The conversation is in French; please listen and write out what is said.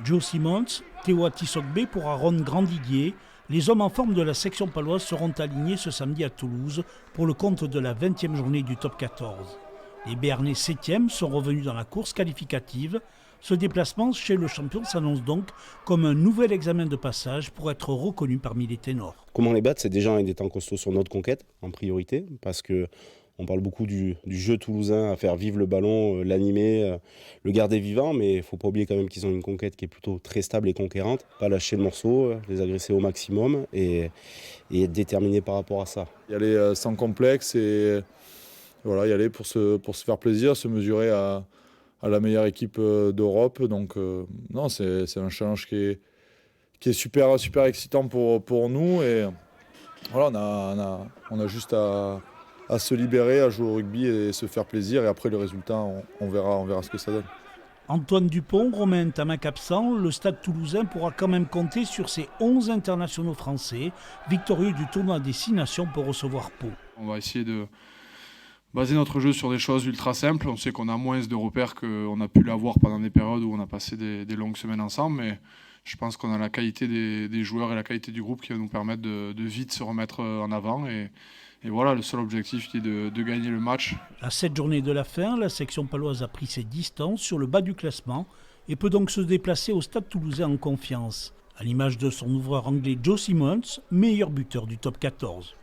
Joe Simons, Théo Atisogbe pour Aaron Grandidier, les hommes en forme de la section paloise seront alignés ce samedi à Toulouse pour le compte de la 20e journée du top 14. Les Béarnais 7e sont revenus dans la course qualificative. Ce déplacement chez le champion s'annonce donc comme un nouvel examen de passage pour être reconnu parmi les ténors. Comment les battre? C'est déjà en étant costaud sur notre conquête en priorité, parce que on parle beaucoup du jeu toulousain, à faire vivre le ballon, l'animer, le garder vivant, mais il ne faut pas oublier quand même qu'ils ont une conquête qui est plutôt très stable et conquérante. Pas lâcher le morceau, les agresser au maximum et être déterminé par rapport à ça. Y aller sans complexe et voilà, y aller pour se faire plaisir, se mesurer à la meilleure équipe d'Europe. Donc non, c'est un challenge qui est super, super excitant pour nous. Et voilà, on a juste à se libérer, à jouer au rugby et se faire plaisir. Et après, le résultat, on verra ce que ça donne. Antoine Dupont, Romain Tamac absent, le Stade toulousain pourra quand même compter sur ses 11 internationaux français, victorieux du tournoi des 6 nations pour recevoir Pau. On va essayer de baser notre jeu sur des choses ultra simples. On sait qu'on a moins de repères qu'on a pu l'avoir pendant des périodes où on a passé des longues semaines ensemble, mais je pense qu'on a la qualité des joueurs et la qualité du groupe qui va nous permettre de vite se remettre en avant. Et voilà, le seul objectif est de gagner le match. À 7 journées de la fin, la section paloise a pris ses distances sur le bas du classement et peut donc se déplacer au Stade toulousain en confiance, à l'image de son ouvreur anglais Joe Simons, meilleur buteur du top 14.